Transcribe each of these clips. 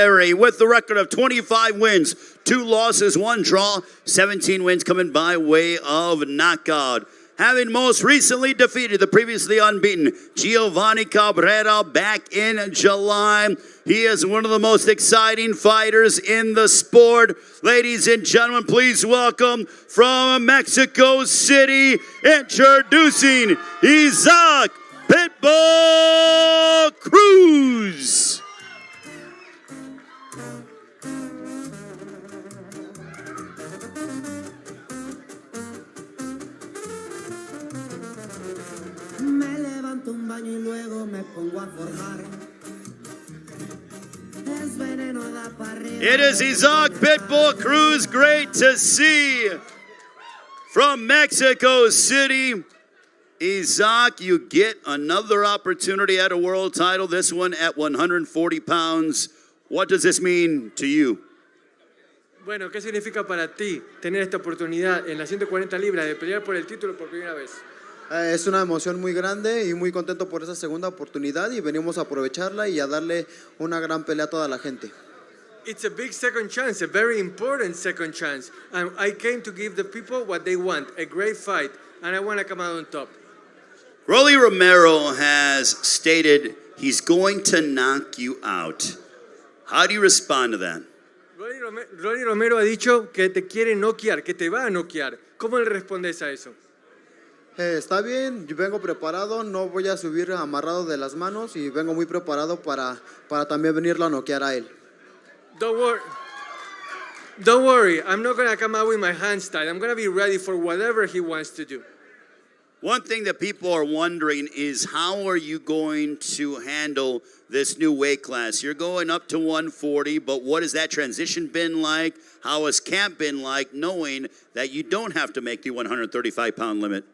With the record of 25 wins, 2 losses, 1 draw, 17 wins coming by way of knockout. Having most recently defeated the previously unbeaten Giovanni Cabrera back in July. He is one of the most exciting fighters in the sport. Ladies and gentlemen, please welcome from Mexico City, introducing Isaac Pitbull Cruz. Un baño y luego me pongo a forjar. Es veneno da para arriba. It is Isaac Pitbull Cruz. Great to see from Mexico City. Isaac, you get another opportunity at a world title, this one at 140 pounds. What does this mean to you? Bueno, ¿qué significa para ti tener esta oportunidad en las 140 libras de pelear por el título por primera vez? Es una emoción muy grande y muy contento por esa segunda oportunidad y venimos a aprovecharla y a darle una gran pelea a toda la gente. It's a big second chance, a very important second chance. And I came to give the people what they want, a great fight, and I want to come out on top. Rolando Romero has stated he's going to knock you out. How do you respond to that? Rolando Romero ha dicho que te quiere noquear, que te va a noquear. ¿Cómo le respondes a eso? Está bien, yo vengo preparado, no voy a subir amarrado de las manos y vengo muy preparado para también venirlo a noquear a él. Don't worry, I'm not going to come out with my hands tied. I'm going to be ready for whatever he wants to do. One thing that people are wondering is how are you going to handle this new weight class? You're going up to 140, but what has that transition been like? How has camp been like, knowing that you don't have to make the 135-pound limit?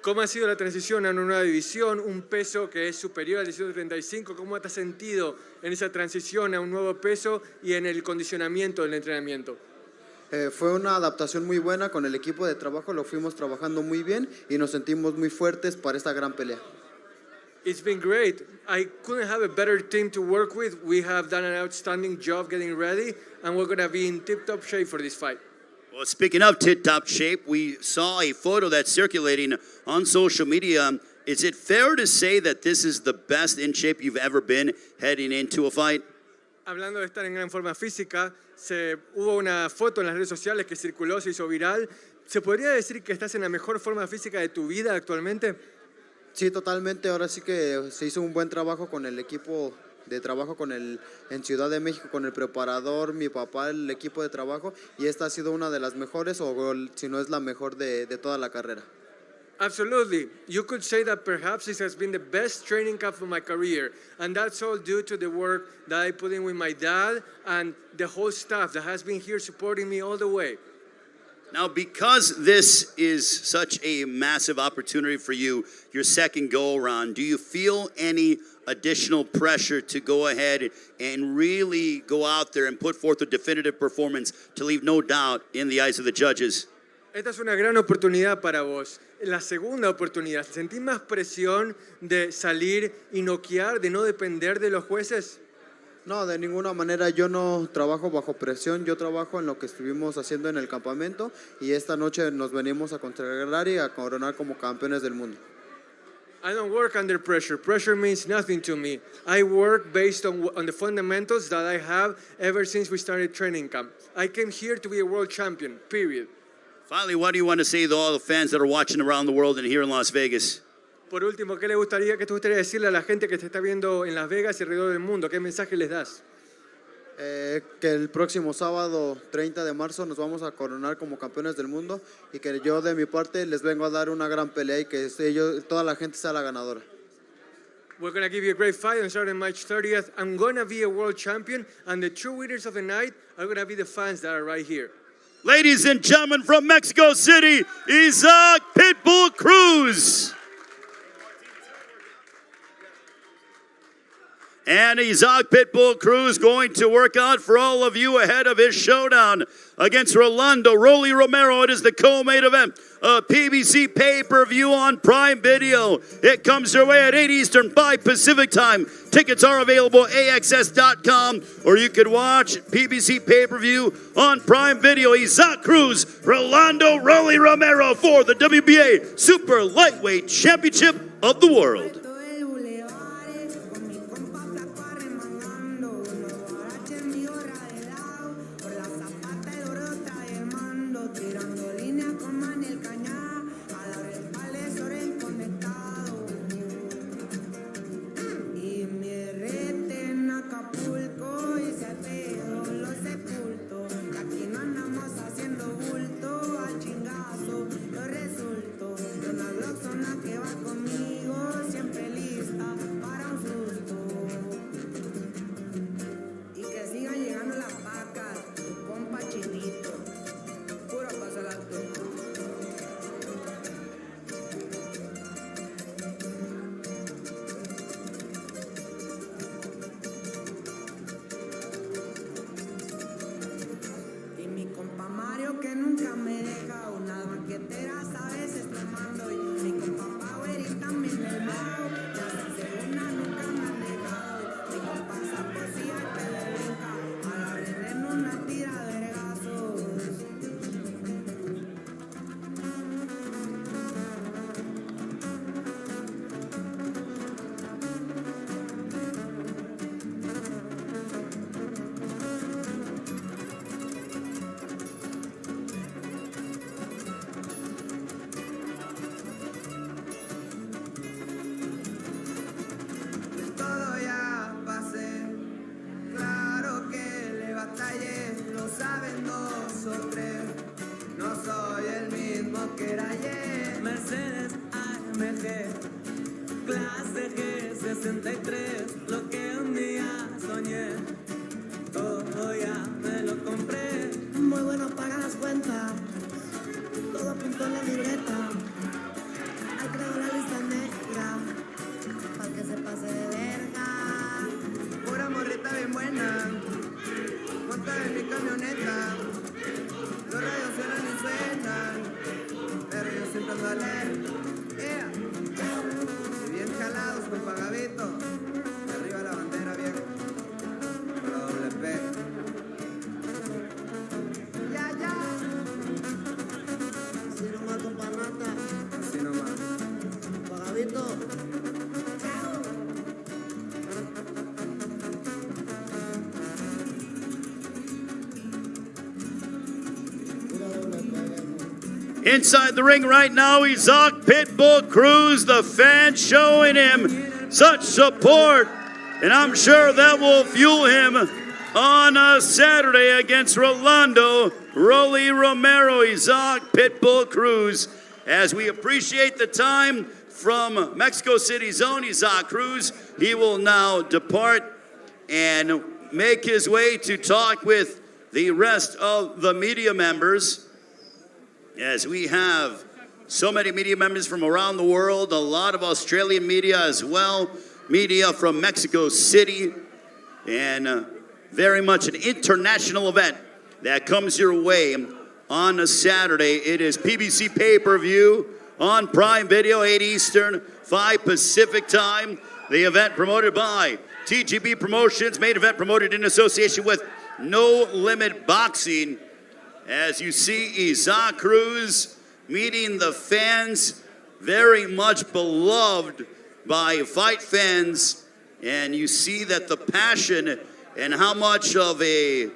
¿Cómo ha sido la transición a una nueva división, un peso que es superior al 135? ¿Cómo te has sentido en esa transición a un nuevo peso y en el condicionamiento del entrenamiento? Fue una adaptación muy buena con el equipo de trabajo, lo fuimos trabajando muy bien y nos sentimos muy fuertes para esta gran pelea. It's been great. I couldn't have a better team to work with. We have done an outstanding job getting ready, and we're going to be in tip-top shape for this fight. Well, speaking of tip-top shape, we saw a photo that's circulating on social media. Is it fair to say that this is the best in shape you've ever been heading into a fight? Hablando de estar en gran forma física, hubo una foto en las redes sociales que circuló, se hizo viral. ¿Se podría decir que estás en la mejor forma física de tu vida actualmente? Sí, totalmente. Ahora sí que se hizo un buen trabajo con el equipo de trabajo en Ciudad de México, con el preparador, mi papá, el equipo de trabajo, y esta ha sido una de las mejores, o si no es la mejor de toda la carrera. Absolutely. You could say that perhaps this has been the best training camp of my career, and that's all due to the work that I put in with my dad and the whole staff that has been here supporting me all the way. Now, because this is such a massive opportunity for you, your second go-around, do you feel any additional pressure to go ahead and really go out there and put forth a definitive performance to leave no doubt in the eyes of the judges? Esta es una gran oportunidad para vos. La segunda oportunidad, ¿sentís más presión de salir y noquear, de no depender de los jueces? No, de ninguna manera. Yo no trabajo bajo presión, yo trabajo en lo que estuvimos haciendo en el campamento y esta noche nos venimos a consagrar y a coronar como campeones del mundo. I don't work under pressure. Pressure means nothing to me. I work based on the fundamentals that I have ever since we started training camp. I came here to be a world champion, period. Finally, what do you want to say to all the fans that are watching around the world and here in Las Vegas? Por último, ¿qué te gustaría decirle a la gente que te está viendo en Las Vegas y alrededor del mundo? ¿Qué mensaje les das? Que el próximo sábado 30 de marzo nos vamos a coronar como campeones del mundo y que yo de mi parte les vengo a dar una gran pelea y que toda la gente sea la ganadora. We're going to give you a great fight on Saturday, March 30th. I'm going to be a world champion, and the true winners of the night are going to be the fans that are right here. Ladies and gentlemen, from Mexico City, Isaac Pitbull Cruz. And Isaac Pitbull Cruz going to work out for all of you ahead of his showdown against Rolando Rolly Romero. It is the co-main event of PBC Pay-Per-View on Prime Video. It comes your way at 8 Eastern, 5 Pacific time. Tickets are available at AXS.com, or you could watch PBC Pay-Per-View on Prime Video. Isaac Cruz, Rolando Rolly Romero for the WBA Super Lightweight Championship of the World. Inside the ring right now, Isaac Pitbull Cruz, the fans showing him such support. And I'm sure that will fuel him on a Saturday against Rolando Rolly Romero. Isaac Pitbull Cruz, as we appreciate the time from Mexico City's own Isaac Cruz, he will now depart and make his way to talk with the rest of the media members. As we have so many media members from around the world, a lot of Australian media as well, media from Mexico City, and very much an international event that comes your way on a Saturday. It is PBC Pay-Per-View on Prime Video, 8 Eastern, 5 Pacific time. The event promoted by TGB Promotions, main event promoted in association with No Limit Boxing. As you see, Isaac Cruz meeting the fans, very much beloved by fight fans. And you see that the passion and how much of a,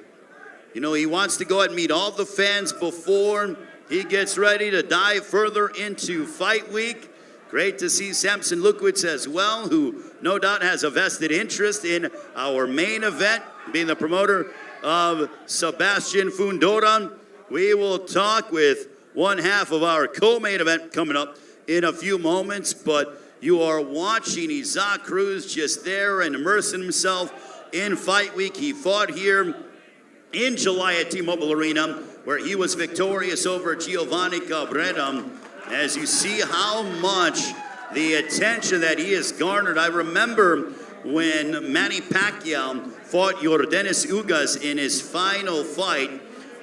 he wants to go ahead and meet all the fans before he gets ready to dive further into fight week. Great to see Samson Lukowitz as well, who no doubt has a vested interest in our main event, being the promoter of Sebastian Fundora. We will talk with one half of our co-main event coming up in a few moments, but you are watching Isaac Cruz just there and immersing himself in fight week. He fought here in July at T-Mobile Arena, where he was victorious over Giovanni Cabrera. As you see how much the attention that he has garnered. I remember when Manny Pacquiao fought Yordenis Ugas in his final fight,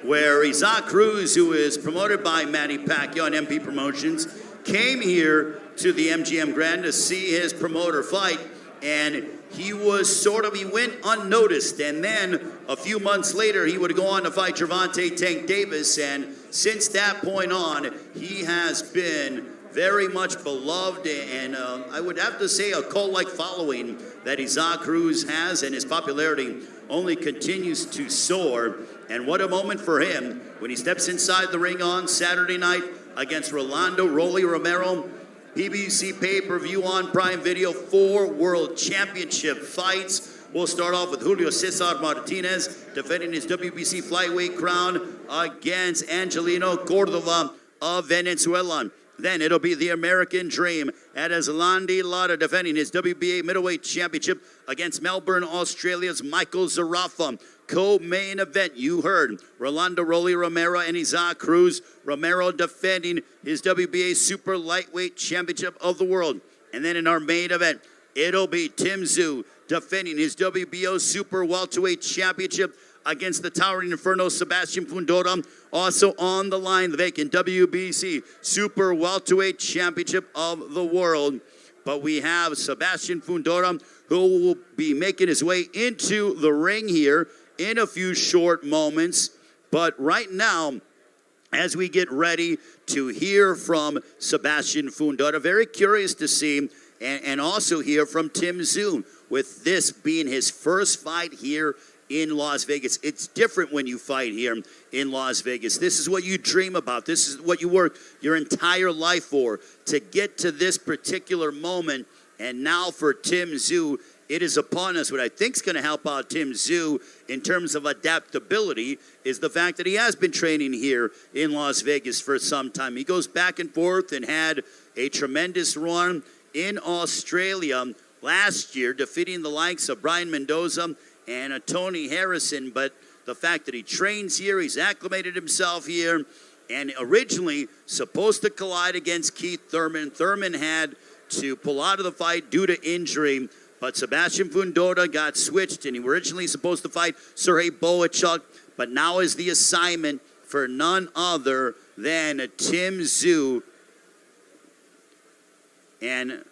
where Isaac Cruz, who is promoted by Manny Pacquiao and MP Promotions, came here to the MGM Grand to see his promoter fight, and he went unnoticed, and then a few months later he would go on to fight Gervonta Tank Davis, and since that point on he has been very much beloved, and I would have to say a cult-like following that Isaac Cruz has, and his popularity only continues to soar. And what a moment for him when he steps inside the ring on Saturday night against Rolando Rolly Romero. PBC Pay-Per-View on Prime Video, 4 World Championship fights. We'll start off with Julio César Martínez defending his WBC Flyweight crown against Angelino Cordova of Venezuela. Then it'll be the American Dream at Erislandy, Lara defending his WBA Middleweight Championship against Melbourne, Australia's Michael Zerafa. Co-main event, you heard, Rolando Rolly Romero and Isaac Cruz. Romero defending his WBA Super Lightweight Championship of the world. And then in our main event, it'll be Tim Tszyu defending his WBO Super Welterweight Championship against the Towering Inferno, Sebastian Fundora. Also on the line, the vacant WBC Super Welterweight Championship of the world. But we have Sebastian Fundora, who will be making his way into the ring here in a few short moments. But right now, as we get ready to hear from Sebastian Fundora, very curious to see and also hear from Tim Tszyu, with this being his first fight here in Las Vegas. It's different when you fight here in Las Vegas. This is what you dream about. This is what you work your entire life for, to get to this particular moment. And now for Tim Tszyu, it is upon us. What I think is going to help out Tim Tszyu in terms of adaptability is the fact that he has been training here in Las Vegas for some time. He goes back and forth and had a tremendous run in Australia last year, defeating the likes of Brian Mendoza and Tony Harrison. But the fact that he trains here, he's acclimated himself here, and originally supposed to collide against Keith Thurman. Thurman had to pull out of the fight due to injury, but Sebastian Fundora got switched, and he was originally supposed to fight Sergey Boachuk, but now is the assignment for none other than Tim Tszyu. And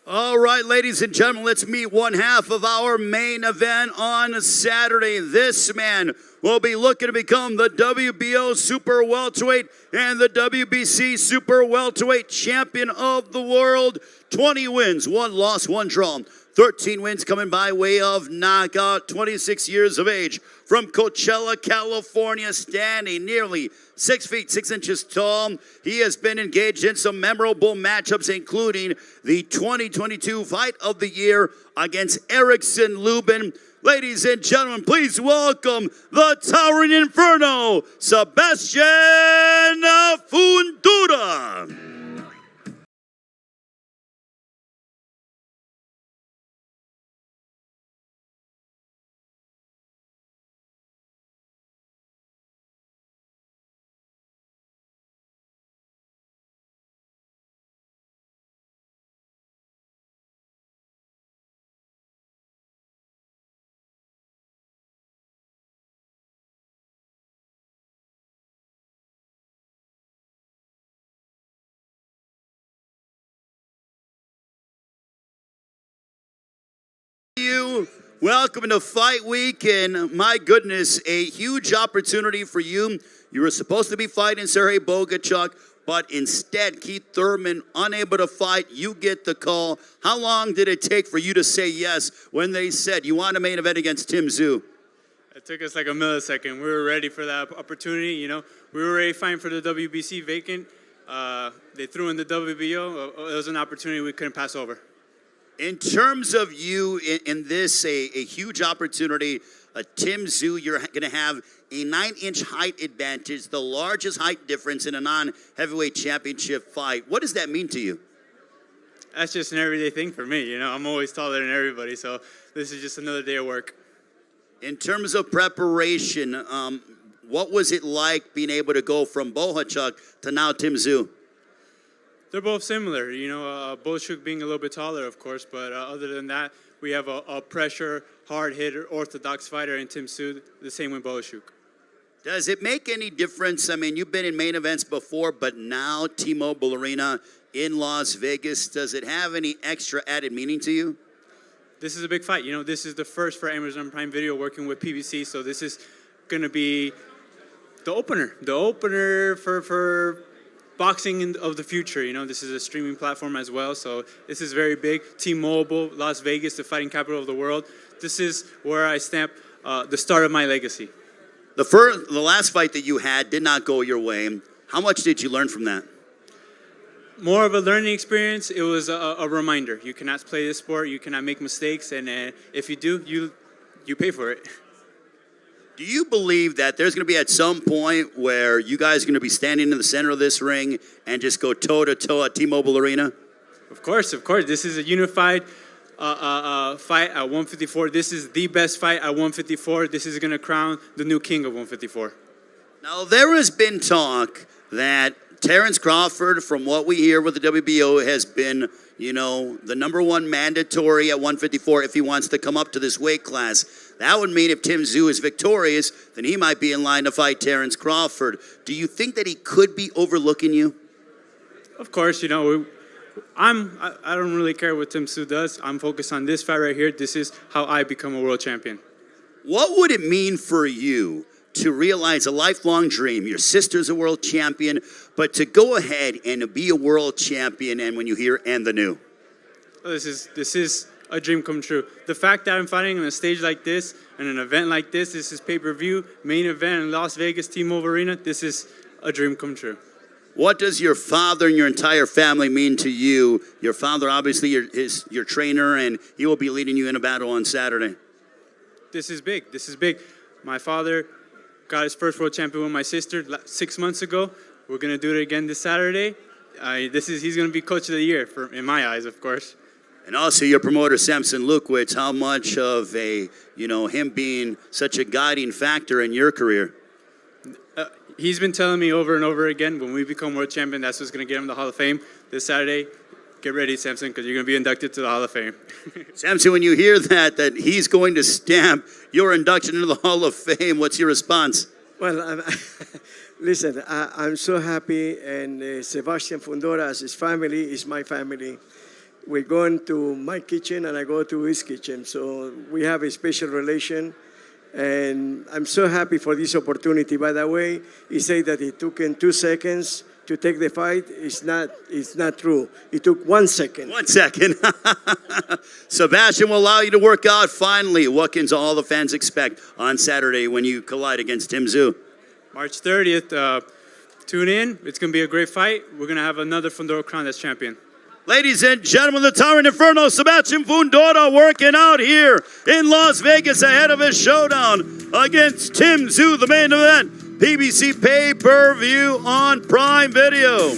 All right, ladies and gentlemen, let's meet one half of our main event on Saturday. This man will be looking to become the WBO Super Welterweight and the WBC Super Welterweight Champion of the World. 20 wins, 1 loss, 1 draw. 13 wins coming by way of knockout. 26 years of age from Coachella, California, standing nearly 6 feet 6 inches tall. He has been engaged in some memorable matchups, including the 2022 Fight of the Year against Erislandy. Ladies and gentlemen, please welcome the Towering Inferno, Sebastian Fundora. Welcome to Fight Week, and my goodness, a huge opportunity for you. You were supposed to be fighting Sergey Bogachuk, but instead, Keith Thurman, unable to fight, you get the call. How long did it take for you to say yes when they said you want a main event against Tim Tszyu? It took us like a millisecond. We were ready for that opportunity. You know, we were ready fighting for the WBC vacant. They threw in the WBO. It was an opportunity we couldn't pass over. In terms of you in this, a huge opportunity, Tim Tszyu, you're going to have a 9-inch height advantage, the largest height difference in a non-heavyweight championship fight. What does that mean to you? That's just an everyday thing for me. You know, I'm always taller than everybody, so this is just another day of work. In terms of preparation, what was it like being able to go from Bohachuk to now Tim Tszyu? They're both similar, you know, Bolshuk being a little bit taller, of course, but other than that, we have a pressure, hard-hitter, orthodox fighter in Tim Tszyu, the same with Bolshuk. Does it make any difference? I mean, you've been in main events before, but now T-Mobile Arena in Las Vegas, does it have any extra added meaning to you? This is a big fight. You know, this is the first for Amazon Prime Video working with PBC, so this is going to be the opener for boxing of the future. You know, this is a streaming platform as well, so this is very big. T-Mobile, Las Vegas, the fighting capital of the world. This is where I stamp the start of my legacy. The last fight that you had did not go your way. How much did you learn from that? More of a learning experience. It was a reminder. You cannot play this sport. You cannot make mistakes, and if you do, you pay for it. Do you believe that there's going to be at some point where you guys are going to be standing in the center of this ring and just go toe-to-toe at T-Mobile Arena? Of course. This is a unified fight at 154. This is the best fight at 154. This is going to crown the new king of 154. Now, there has been talk that Terrence Crawford, from what we hear with the WBO, has been, you know, the #1 mandatory at 154 if he wants to come up to this weight class. That would mean if Tim Tszyu is victorious, then he might be in line to fight Terrence Crawford. Do you think that he could be overlooking you? Of course, you know, I don't really care what Tim Tszyu does. I'm focused on this fight right here. This is how I become a world champion. What would it mean for you to realize a lifelong dream? Your sister's a world champion, but to go ahead and be a world champion, and when you hear "and the new"? This is a dream come true. The fact that I'm fighting on a stage like this and an event like this is pay-per-view, main event in Las Vegas, T-Mobile Arena, this is a dream come true. What does your father and your entire family mean to you? Your father, obviously, is your trainer, and he will be leading you in a battle on Saturday. This is big. This is big. My father got his first world champion with my sister 6 months ago. We're going to do it again this Saturday. He's going to be coach of the year, in my eyes, of course. And also your promoter, Samson Lukowicz, how much of him being such a guiding factor in your career? He's been telling me over and over again, when we become world champion, that's what's going to get him the Hall of Fame. This Saturday, get ready, Samson, because you're going to be inducted to the Hall of Fame. Samson, when you hear that he's going to stamp your induction into the Hall of Fame, what's your response? Well, listen, I'm so happy, and Sebastian Fundora, as his family, is my family. we go into my kitchen and I go to his kitchen. So we have a special relation. And I'm so happy for this opportunity. By the way, he said that it took him 2 seconds to take the fight. It's not true. It took 1 second. 1 second. Sebastian will allow you to work out finally. What can all the fans expect on Saturday when you collide against Tim Tszyu? March 30th, tune in. It's going to be a great fight. We're going to have another Fundora crown as champion. Ladies and gentlemen, the Towering Inferno, Sebastian Fundora working out here in Las Vegas ahead of his showdown against Tim Tszyu, the main event. PBC Pay-Per-View on Prime Video.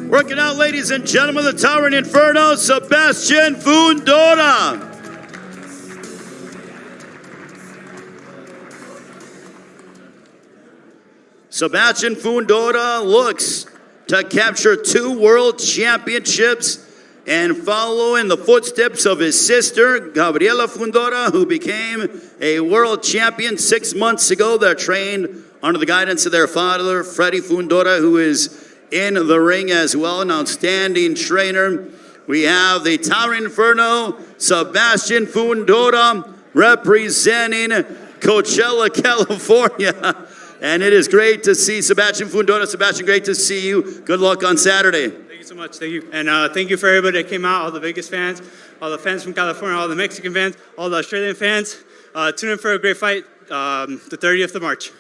Working out, ladies and gentlemen, the Towering Inferno, Sebastian Fundora. Sebastian Fundora looks to capture 2 world championships and follow in the footsteps of his sister, Gabriela Fundora, who became a world champion 6 months ago. They're trained under the guidance of their father, Freddy Fundora, who is in the ring as well, an outstanding trainer. We have the Towering Inferno, Sebastian Fundora, representing Coachella, California. And it is great to see Sebastian Fundora. Sebastian, great to see you. Good luck on Saturday. Thank you so much. Thank you. And thank you for everybody that came out, all the Vegas fans, all the fans from California, all the Mexican fans, all the Australian fans. Tune in for a great fight the 30th of March.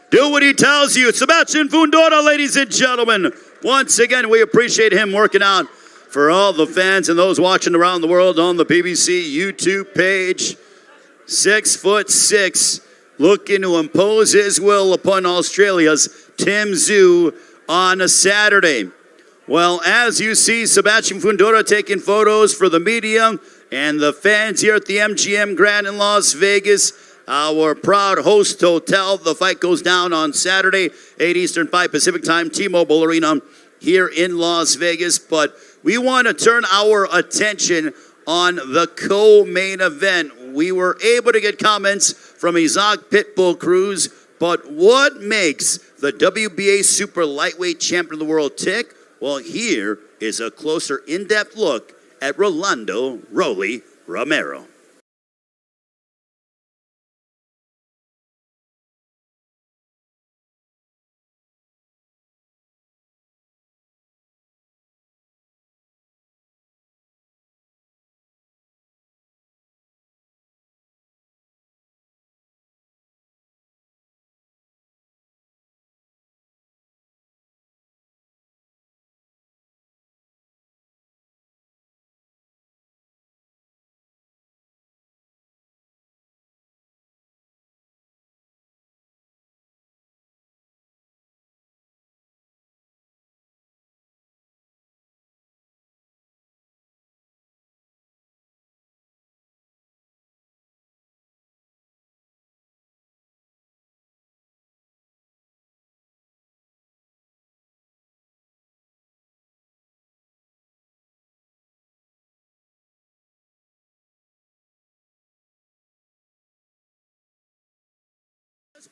Do what he tells you. Sebastian Fundora, ladies and gentlemen. Once again, we appreciate him working out for all the fans and those watching around the world on the PBC YouTube page. 6'6", looking to impose his will upon Australia's Tim Tszyu on a Saturday. Well, as you see, Sebastian Fundora taking photos for the media and the fans here at the MGM Grand in Las Vegas, our proud host hotel. The fight goes down on Saturday, 8 Eastern, 5 Pacific time, T-Mobile Arena here in Las Vegas. But we want to turn our attention on the co-main event. We were able to get comments from Isaac Pitbull Cruz, but what makes the WBA super lightweight champion of the world tick? Well, here is a closer in-depth look at Rolando Rolly Romero.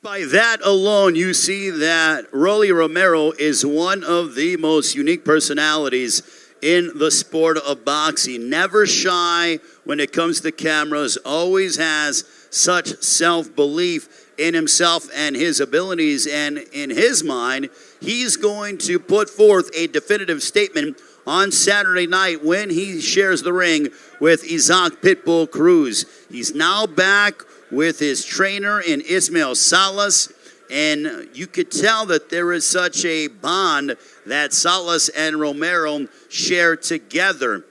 By that alone, you see that Rolly Romero is one of the most unique personalities in the sport of boxing. Never shy when it comes to cameras, always has such self-belief in himself and his abilities. And in his mind, he's going to put forth a definitive statement on Saturday night when he shares the ring with Isaac Pitbull Cruz. He's now back with his trainer in Ismael Salas, and you could tell that there is such a bond that Salas and Romero share together.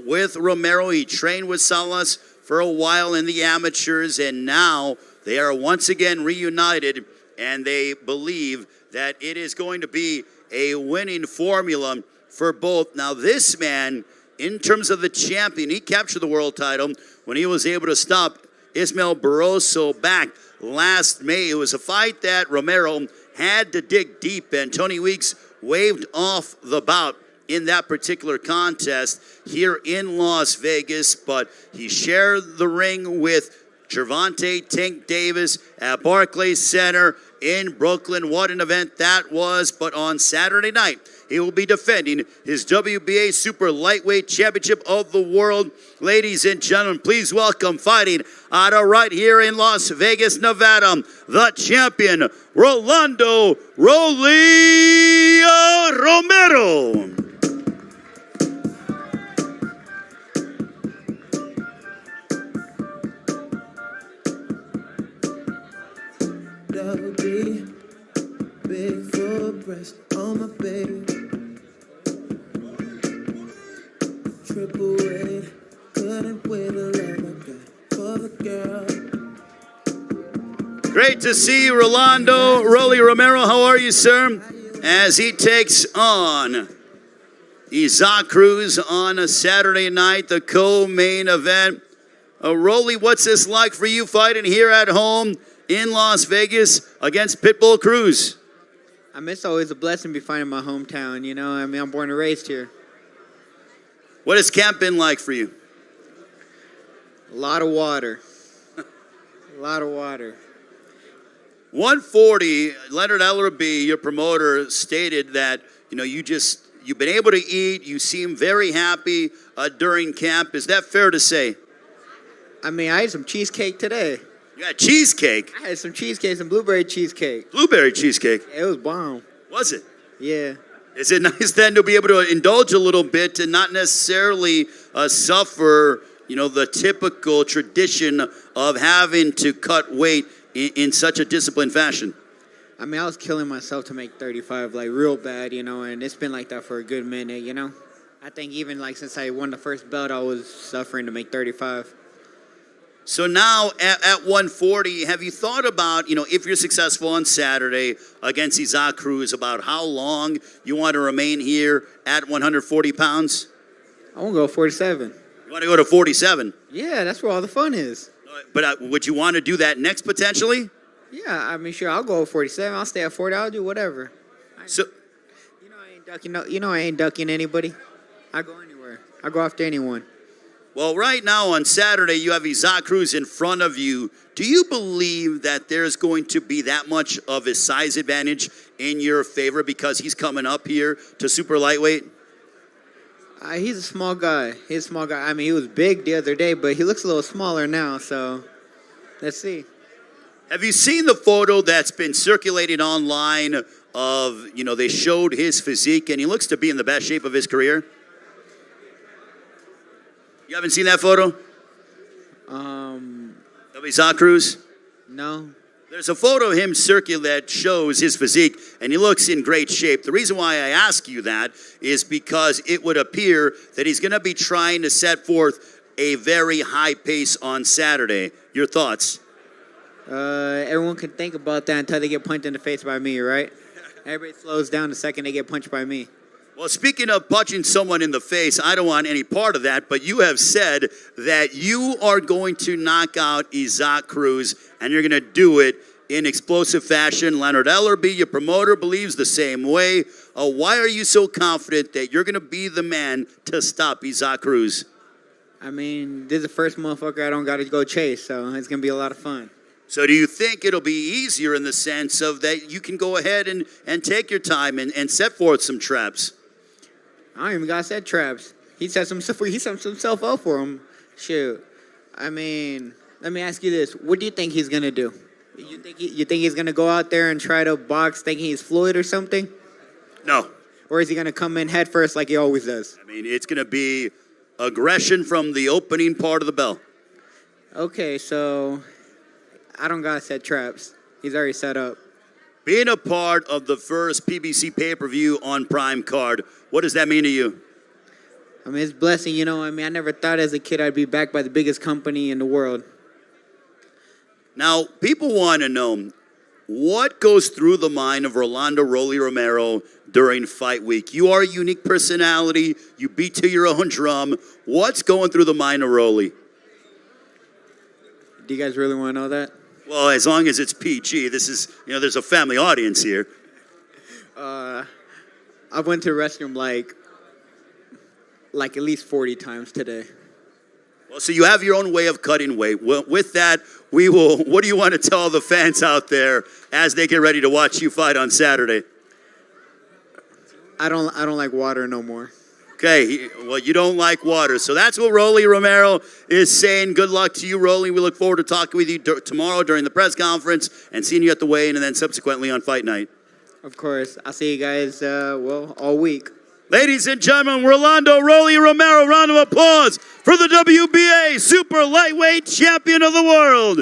With Romero, he trained with Salas for a while in the amateurs, and now they are once again reunited, and they believe that it is going to be a winning formula for both. Now, this man, in terms of the champion, he captured the world title when he was able to stop Ismael Barroso back last May. It was a fight that Romero had to dig deep, and Tony Weeks waved off the bout in that particular contest here in Las Vegas, but he shared the ring with Gervonta Tank Davis at Barclays Center in Brooklyn. What an event that was. But on Saturday night, he will be defending his WBA Super Lightweight Championship of the World. Ladies and gentlemen, please welcome, fighting out of right here in Las Vegas, Nevada, the champion, Rolando Rolly Romero. Double D, big full breast on my baby. Triple A, couldn't wait the love I got for the girl. Great to see you, Rolando Rolly Romero. How are you, sir? As he takes on Isaac Cruz on a Saturday night, the co-main event. Rolly, what's this like for you fighting here at home in Las Vegas against Pitbull Cruz? I mean, it's always a blessing to be fighting in my hometown, you know. I mean, I'm born and raised here. What has camp been like for you? A lot of water. A lot of water. 140, Leonard Ellerby, your promoter, stated that, you know, you've been able to eat. You seem very happy during camp. Is that fair to say? I mean, I had some cheesecake today. You got cheesecake? I had some cheesecake, some blueberry cheesecake. Blueberry cheesecake? It was bomb. Was it? Yeah. Is it nice then to be able to indulge a little bit and not necessarily suffer, you know, the typical tradition of having to cut weight in such a disciplined fashion? I mean, I was killing myself to make 35, like, real bad, you know, and it's been like that for a good minute, you know? I think even, like, since I won the first belt, I was suffering to make 35. So now at 140, have you thought about, if you're successful on Saturday against César Cruz, about how long you want to remain here at 140 pounds? I want to go 47. You want to go to 47? Yeah, that's where all the fun is. But would you want to do that next potentially? Yeah, I mean, sure, I'll go 47. I'll stay at 40. I'll do whatever. So, I ain't ducking. I ain't ducking anybody. I go anywhere. I go after anyone. well, right now on Saturday, you have César Cruz in front of you. Do you believe that there's going to be that much of a size advantage in your favor because he's coming up here to super lightweight? He's a small guy. He's a small guy. I mean, he was big the other day, but he looks a little smaller now. So, let's see. Have you seen the photo that's been circulating online of, they showed his physique and he looks to be in the best shape of his career? You haven't seen that photo? Of César Cruz? No. There's a photo of him circulating that shows his physique, and he looks in great shape. The reason why I ask you that is because it would appear that he's going to be trying to set forth a very high pace on Saturday. Your thoughts? Everyone can think about that until they get punched in the face by me, right? Everybody slows down the second they get punched by me. Well, speaking of punching someone in the face, I don't want any part of that, but you have said that you are going to knock out César Cruz, and you're going to do it in explosive fashion. Leonard Ellerby, your promoter, believes the same way. Why are you so confident that you're going to be the man to stop César Cruz? I mean, this is the first motherfucker I don't got to go chase, so it's going to be a lot of fun. So do you think it'll be easier in the sense of that you can go ahead and take your time and set forth some traps? I don't even got set traps. He set himself up for him. Shoot. I mean, let me ask you this. What do you think he's going to do? You think he's going to go out there and try to box thinking he's Floyd or something? No. Or is he going to come in head first like he always does? I mean, it's going to be aggression from the opening part of the bell. Okay, so I don't got set traps. He's already set up. Being a part of the first PBC Pay-Per-View on Prime Card, what does that mean to you? I mean, it's a blessing, I mean, I never thought as a kid I'd be backed by the biggest company in the world. Now, people want to know, what goes through the mind of Rolando Rolly Romero during fight week? You are a unique personality. You beat to your own drum. What's going through the mind of Rolly? Do you guys really want to know that? Well, as long as it's PG, this is, there's a family audience here. I went to the restroom like at least 40 times today. Well, so you have your own way of cutting weight. Well, with that, what do you want to tell the fans out there as they get ready to watch you fight on Saturday? I don't like water no more. Okay, well, you don't like water. So that's what Rolly Romero is saying. Good luck to you, Rolly. We look forward to talking with you tomorrow during the press conference and seeing you at the weigh-in and then subsequently on fight night. Of course. I'll see you guys, all week. Ladies and gentlemen, Rolando Rolly Romero, round of applause for the WBA Super Lightweight Champion of the World.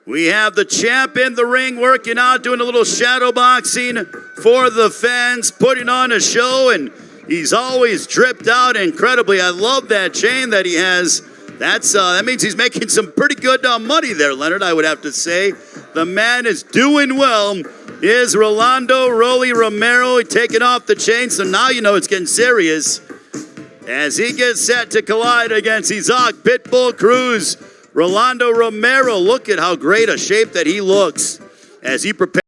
We have the champ in the ring working out, doing a little shadow boxing for the fans, putting on a show, and he's always dripped out incredibly. I love that chain that he has. That means he's making some pretty good money there, Leonard, I would have to say. The man is doing well. Is Rolando Rolly Romero taking off the chain, so now you know it's getting serious. As he gets set to collide against César Pitbull Cruz. Rolando Romero, look at how great a shape that he looks as he prepares.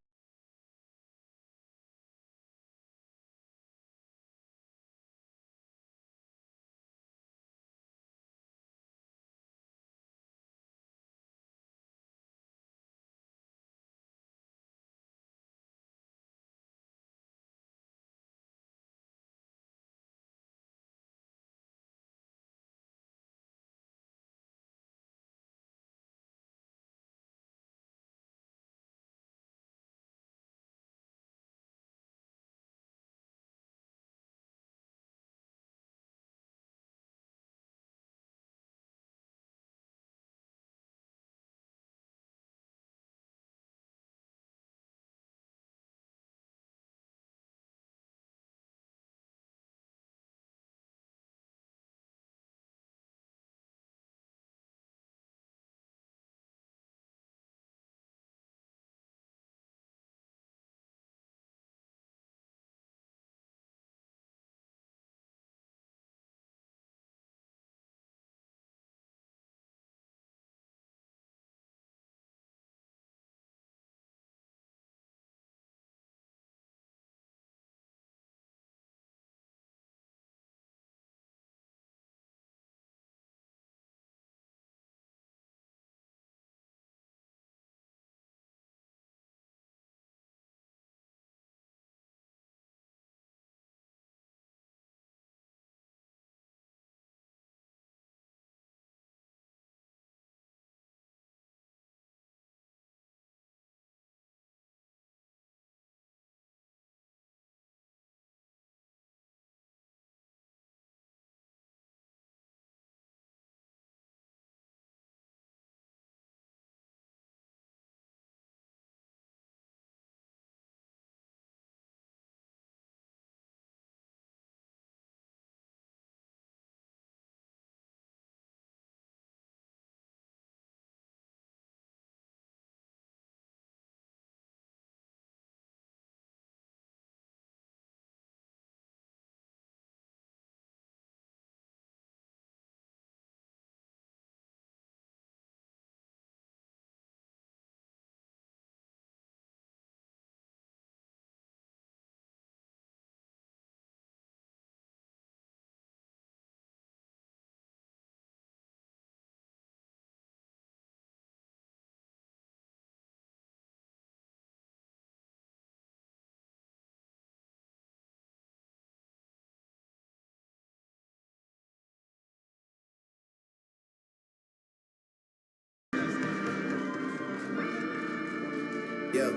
Yeah.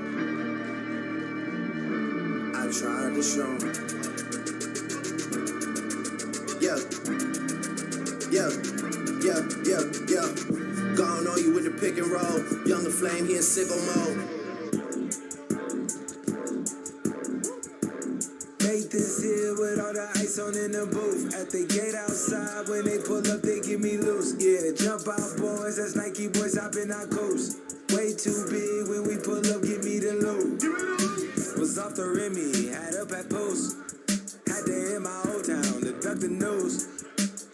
I tried to show 'em. Yeah. Gone on you with the pick and roll. Younger flame, he in sicko mode. Make this here with all the ice on in the booth. At the gate outside, when they pull up, they give me loose. Yeah, jump out, boys. That's Nike boys hopping our coast. Way too big when we pull up, give me the loot. Was off the Remy, had up at post. Had to hit my old town to duck the news.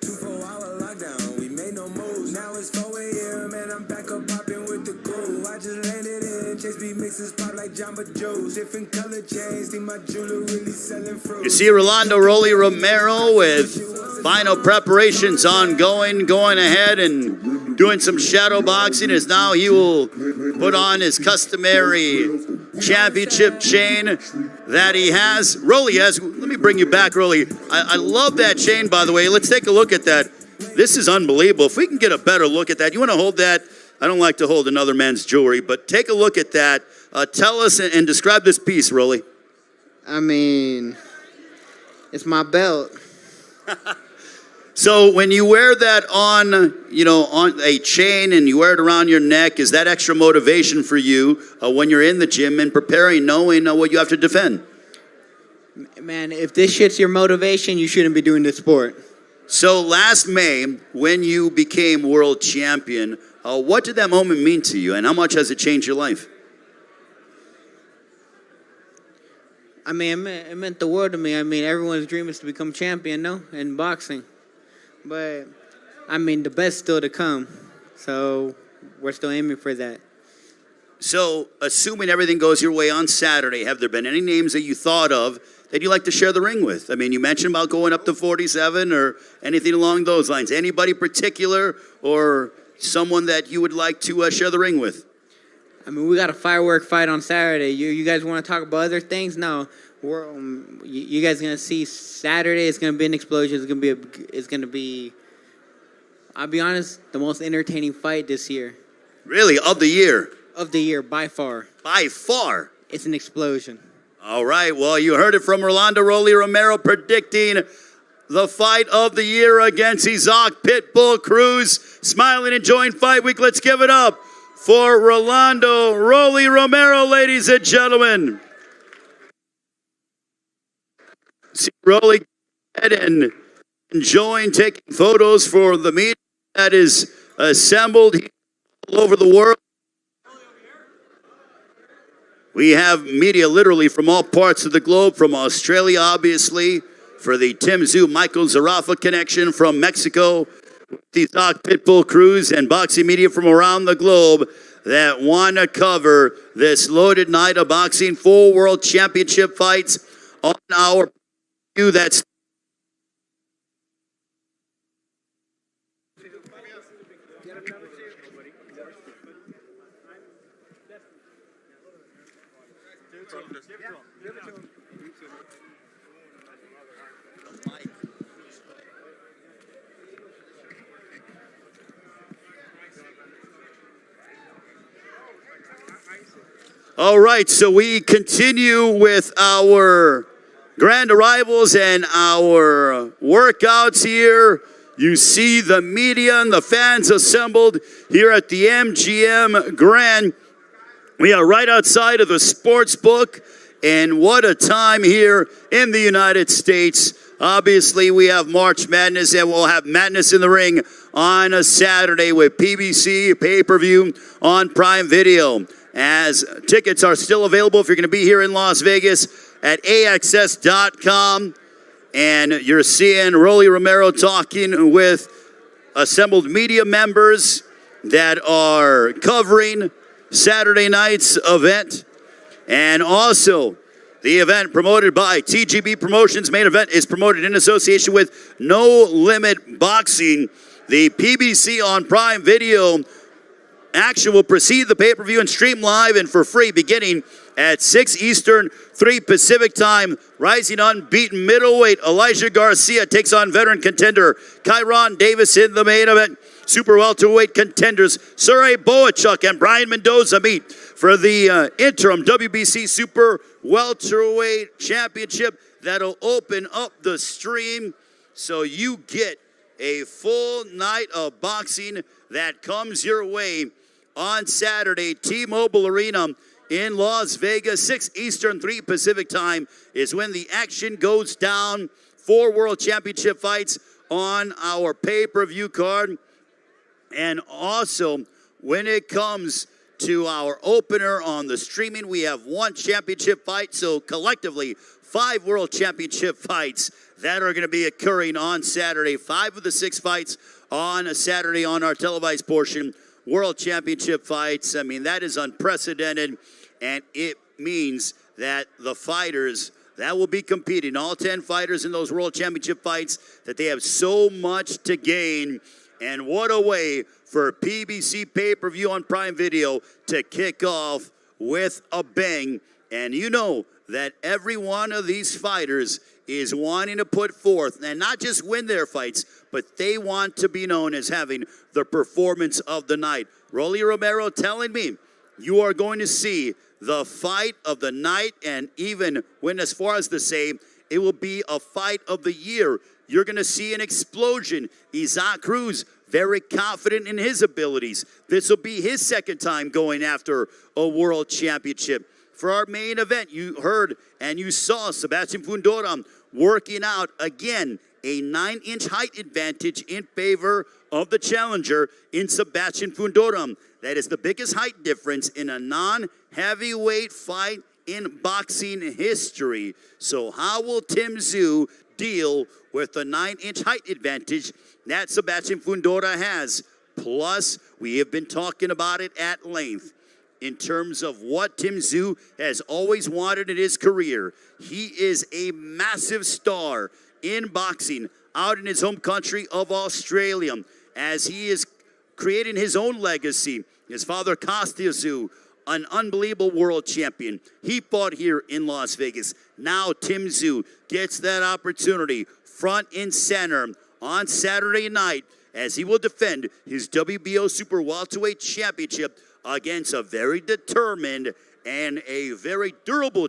24-hour lockdown, we made no moves. Now it's 4 a.m. and I'm back up popping with the cool. I just landed in, Chase B mixes pop like Jamba Joe's. Different color chains, think my jeweler really selling fruit. You see Rolando Rolly Romero with final preparations ongoing, going ahead and doing some shadow boxing as now he will put on his customary championship chain that he has. Rolly has, let me bring you back, Rolly. I love that chain, by the way. Let's take a look at that. This is unbelievable. If we can get a better look at that. You want to hold that? I don't like to hold another man's jewelry, but take a look at that. Tell us and describe this piece, Rolly. I mean, it's my belt. So when you wear that on, on a chain and you wear it around your neck, is that extra motivation for you when you're in the gym and preparing, knowing what you have to defend? Man, if this shit's your motivation, you shouldn't be doing this sport. So last May, when you became world champion, what did that moment mean to you, and how much has it changed your life? I mean, it meant the world to me. I mean, everyone's dream is to become champion, no, in boxing. But, I mean, the best's still to come. So, we're still aiming for that. So, assuming everything goes your way on Saturday, have there been any names that you thought of that you'd like to share the ring with? I mean, you mentioned about going up to 47 or anything along those lines. Anybody particular or someone that you would like to share the ring with? I mean, we got a firework fight on Saturday. You guys want to talk about other things? No. You guys gonna see Saturday. It's gonna be an explosion. It's gonna be. I'll be honest, the most entertaining fight this year. Really, of the year? Of the year, by far. By far. It's an explosion. All right. Well, you heard it from Rolando Rolly Romero predicting the fight of the year against César Pitbull Cruz. Smiling, enjoying Fight Week. Let's give it up for Rolando Rolly Romero, ladies and gentlemen. See Rolly and enjoying taking photos for the media that is assembled all over the world. We have media literally from all parts of the globe, from Australia, obviously, for the Tim Tszyu, Michael Zerafa connection, from Mexico, the Pitbull Cruz, and boxing media from around the globe that want to cover this loaded night of boxing. 4 world championship fights on our that's all right, so we continue with our grand arrivals and our workouts here. You see the media and the fans assembled here at the MGM Grand. We are right outside of the sports book, and what a time here in the United States. Obviously, we have March Madness, and we'll have Madness in the Ring on a Saturday with PBC Pay-Per-View on Prime Video. As tickets are still available if you're going to be here in Las Vegas at AXS.com. And you're seeing Rolly Romero talking with assembled media members that are covering Saturday night's event. And also, the event promoted by TGB Promotions, main event, is promoted in association with No Limit Boxing. The PBC on Prime Video action will precede the pay-per-view and stream live and for free beginning at 6 Eastern, 3 Pacific time. Rising unbeaten middleweight Elijah Garcia takes on veteran contender Kyron Davis in the main event. super welterweight contenders Sergey Boachuk and Brian Mendoza meet for the interim WBC super welterweight championship. That'll open up the stream so you get a full night of boxing that comes your way on Saturday. T-Mobile Arena in Las Vegas, 6 Eastern, 3 Pacific time is when the action goes down. 4 World Championship fights on our pay-per-view card. And also, when it comes to our opener on the streaming, we have 1 championship fight. So collectively, 5 World Championship fights that are going to be occurring on Saturday. 5 of the 6 fights on a Saturday on our televised portion. World Championship fights. I mean, that is unprecedented. And it means that the fighters that will be competing, all 10 fighters in those World Championship fights, that they have so much to gain. And what a way for PBC Pay-Per-View on Prime Video to kick off with a bang. And you know that every one of these fighters is wanting to put forth, and not just win their fights, but they want to be known as having the performance of the night. Rolando Romero telling me you are going to see the fight of the night, and even when as far as to say it will be a fight of the year. You're going to see an explosion. Isaac Cruz, very confident in his abilities. This will be his second time going after a world championship. For our main event, you heard and you saw Sebastian Fundora working out, again, a 9-inch height advantage in favor of the challenger in Sebastian Fundora. That is the biggest height difference in a non-heavyweight fight in boxing history. So how will Tim Tszyu deal with the 9-inch height advantage that Sebastian Fundora has? Plus, we have been talking about it at length in terms of what Tim Tszyu has always wanted in his career. He is a massive star in boxing out in his home country of Australia, as he is creating his own legacy. His father, Tszyu, an unbelievable world champion. He fought here in Las Vegas. Now Tim Tszyu gets that opportunity front and center on Saturday night as he will defend his WBO Super Welterweight Championship against a very determined and a very durable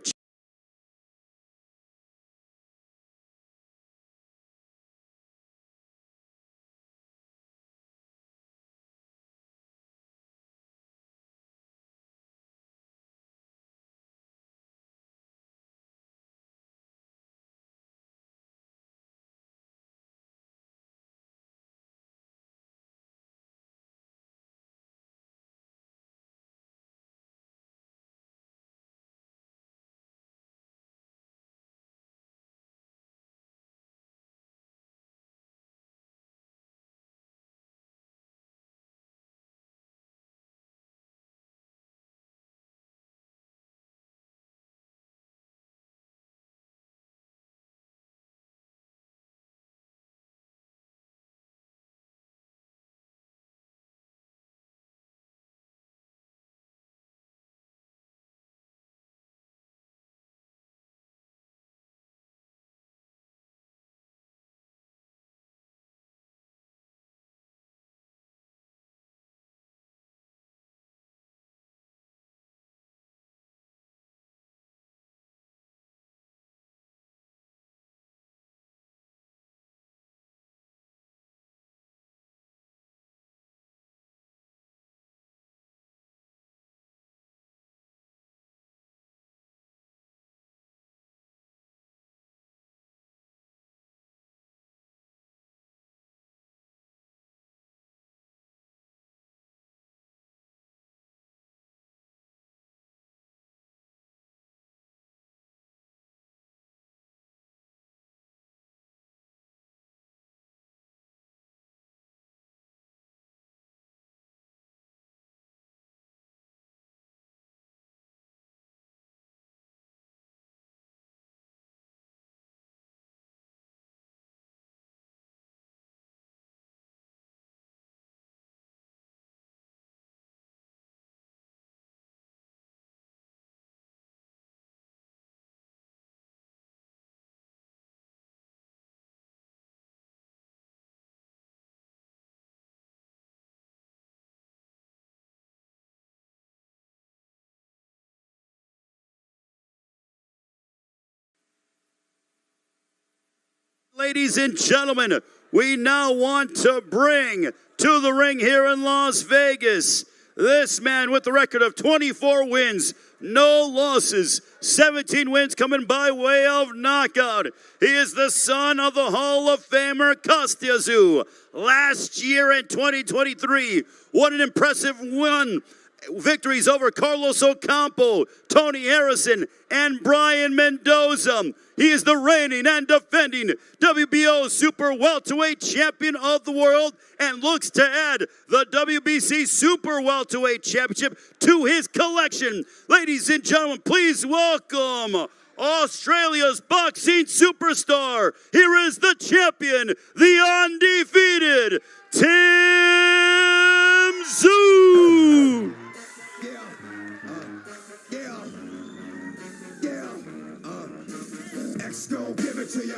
Ladies and gentlemen, we now want to bring to the ring here in Las Vegas this man with the record of 24 wins, no losses, 17 wins coming by way of knockout. He is the son of the Hall of Famer Tszyu. Last year in 2023, what an impressive win. Victories over Carlos Ocampo, Tony Harrison, and Brian Mendoza. He is the reigning and defending WBO Super Welterweight Champion of the world and looks to add the WBC Super Welterweight Championship to his collection. Ladies and gentlemen, please welcome Australia's boxing superstar. Here is the champion, the undefeated Tim Tszyu. X gon' give it to you.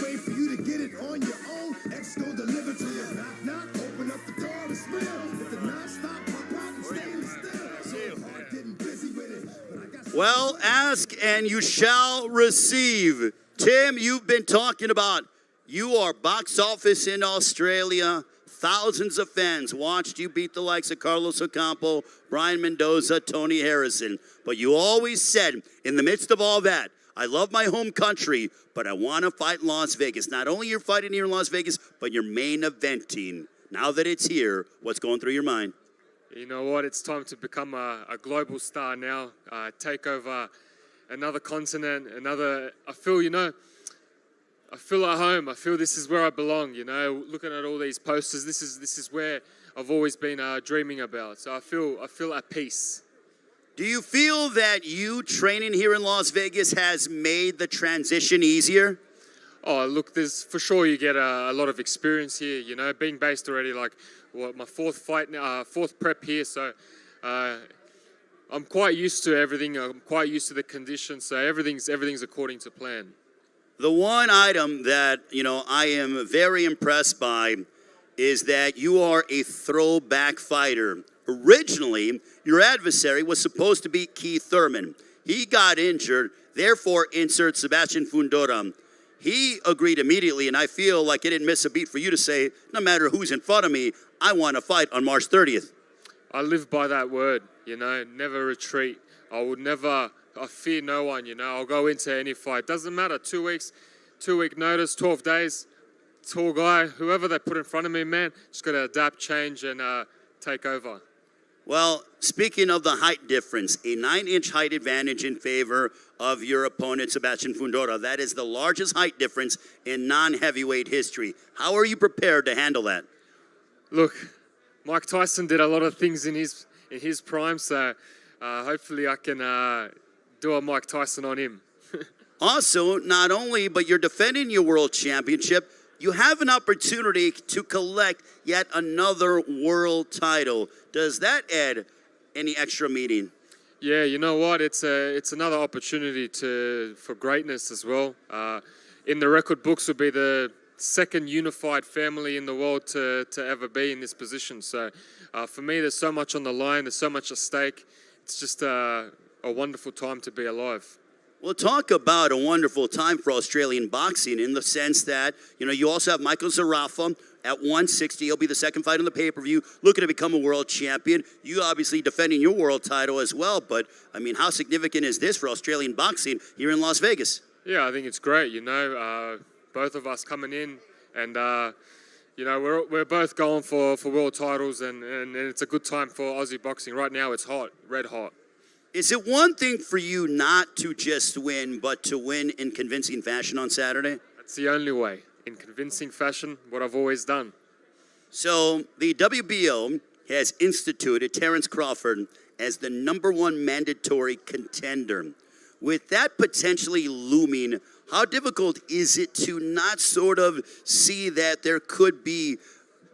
Wait for you to get it on your own. X gon' deliver to you. Knock, knock, open up the door, it's real. With the non-stop pop out and stainless steel. So hard getting busy with it. But I got Well, ask and you shall receive. Tim, you've been talking about you are box office in Australia. Thousands of fans watched you beat the likes of Carlos Ocampo, Brian Mendoza, Tony Harrison. But you always said, in the midst of all that, I love my home country, but I want to fight in Las Vegas. Not only you're fighting here in Las Vegas, but you're main eventing. Now that it's here, what's going through your mind? You know what? It's time to become a global star now. Take over another continent, I feel at home. I feel this is where I belong. You know, looking at all these posters, this is where I've always been dreaming about. So I feel at peace. Do you feel that you training here in Las Vegas has made the transition easier? Oh, look, there's for sure you get a lot of experience here. You know, being based already my fourth prep here, so I'm quite used to everything. I'm quite used to the conditions, so everything's according to plan. The one item that I am very impressed by is that you are a throwback fighter. Originally, your adversary was supposed to be Keith Thurman. He got injured, therefore insert Sebastian Fundora. He agreed immediately, and I feel like it didn't miss a beat for you to say, no matter who's in front of me, I want to fight on March 30th. I live by that word, never retreat. I fear no one, I'll go into any fight. Doesn't matter, 2 weeks, 2 week notice, 12 days, tall guy, whoever they put in front of me, man, just got to adapt, change, and take over. Well, speaking of the height difference, a 9-inch height advantage in favor of your opponent, Sebastian Fundora. That is the largest height difference in non-heavyweight history. How are you prepared to handle that? Look, Mike Tyson did a lot of things in his prime, so hopefully I can do a Mike Tyson on him. Also, not only, but you're defending your world championship, you have an opportunity to collect yet another world title. Does that add any extra meaning? Yeah, you know what? It's another opportunity for greatness as well. In the record books, would be the second unified family in the world to ever be in this position. So for me, there's so much on the line. There's so much at stake. It's just a wonderful time to be alive. We'll talk about a wonderful time for Australian boxing in the sense that, you also have Michael Zerafa at 160. He'll be the second fight on the pay-per-view, looking to become a world champion. You obviously defending your world title as well, but, how significant is this for Australian boxing here in Las Vegas? Yeah, I think it's great, both of us coming in and, we're both going for world titles and it's a good time for Aussie boxing. Right now it's hot, red hot. Is it one thing for you not to just win, but to win in convincing fashion on Saturday? That's the only way. In convincing fashion, what I've always done. So the WBO has instituted Terrence Crawford as the #1 mandatory contender. With that potentially looming, how difficult is it to not sort of see that there could be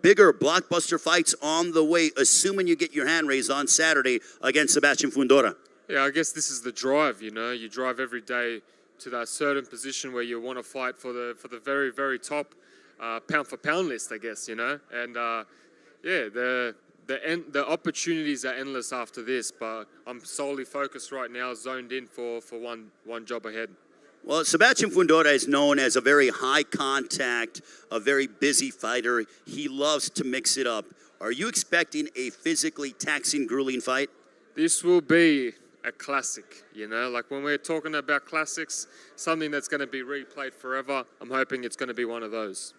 bigger blockbuster fights on the way, assuming you get your hand raised on Saturday against Sebastian Fundora? Yeah, I guess this is the drive, You drive every day to that certain position where you want to fight for the very, very top pound for pound list, I guess, And the opportunities are endless after this, but I'm solely focused right now, zoned in for one job ahead. Well, Sebastian Fundora is known as a very high contact, a very busy fighter. He loves to mix it up. Are you expecting a physically taxing, grueling fight? This will be a classic, you know, like when we're talking about classics, something that's going to be replayed forever, I'm hoping it's going to be one of those.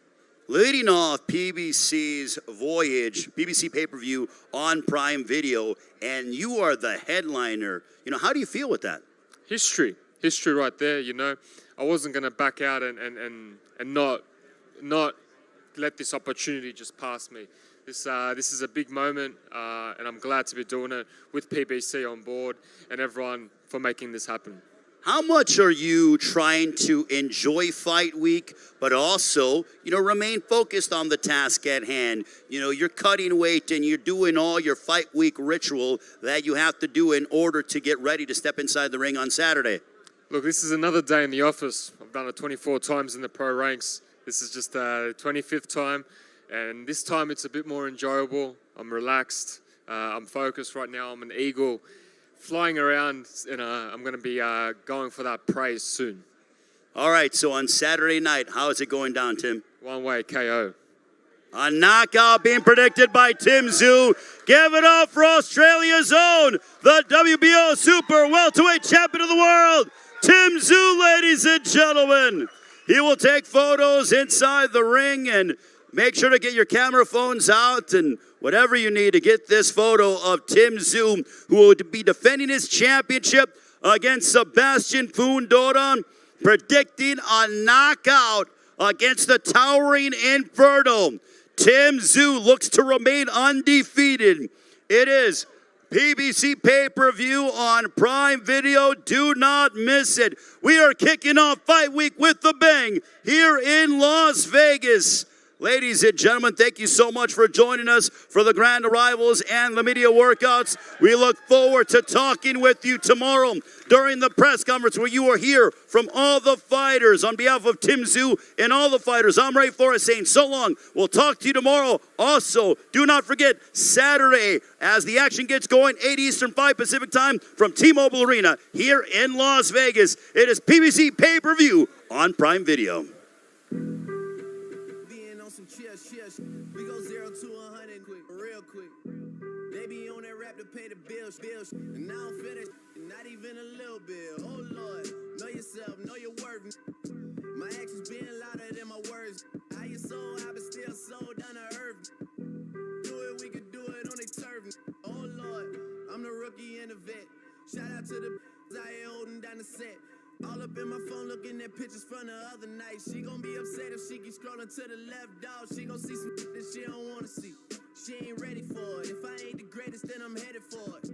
Leading off PBC's Voyage, PBC Pay-Per-View on Prime Video, and you are the headliner. You know, how do you feel with that? History right there, you know. I wasn't going to back out and not let this opportunity just pass me. This is a big moment, and I'm glad to be doing it with PBC on board and everyone for making this happen. How much are you trying to enjoy fight week, but also, you know, remain focused on the task at hand? You know, you're cutting weight and you're doing all your fight week ritual that you have to do in order to get ready to step inside the ring on Saturday. Look, this is another day in the office. I've done it 24 times in the pro ranks. This is just the 25th time, and this time it's a bit more enjoyable. I'm relaxed. I'm focused right now. I'm an eagle flying around, and I'm going to be going for that praise soon. All right, so on Saturday night, how is it going down, Tim? One-way KO. A knockout being predicted by Tim Tszyu. Give it up for Australia's own, the WBO Super Welterweight Champion of the World, Tim Tszyu, ladies and gentlemen. He will take photos inside the ring, and make sure to get your camera phones out and whatever you need to get this photo of Tim Tszyu, who will be defending his championship against Sebastian Fundora, predicting a knockout against the Towering Inferno. Tim Tszyu looks to remain undefeated. It is PBC Pay-Per-View on Prime Video. Do not miss it. We are kicking off Fight Week with a bang here in Las Vegas. Ladies and gentlemen, thank you so much for joining us for the grand arrivals and the media workouts. We look forward to talking with you tomorrow during the press conference where you will hear from all the fighters. On behalf of Tim Tszyu and all the fighters, I'm Ray Flores saying so long. We'll talk to you tomorrow. Also, do not forget Saturday as the action gets going, 8 Eastern, 5 Pacific time from T-Mobile Arena here in Las Vegas. It is PBC Pay-Per-View on Prime Video. We go 0 to 100 quick, real quick. They be on that rap to pay the bills, and now I'm finished, not even a little bit. Oh Lord, know yourself, know your worth. My actions being louder than my words. How you sold, I been still sold down to earth. Do it, we could do it on their turf. Oh Lord, I'm the rookie and the vet. Shout out to the I ain't holding down the set. All up in my phone looking at pictures from the other night. She gon' be upset if she keep scrolling to the left, dog. She gon' see some that she don't wanna see. She ain't ready for it. If I ain't the greatest, then I'm headed for it.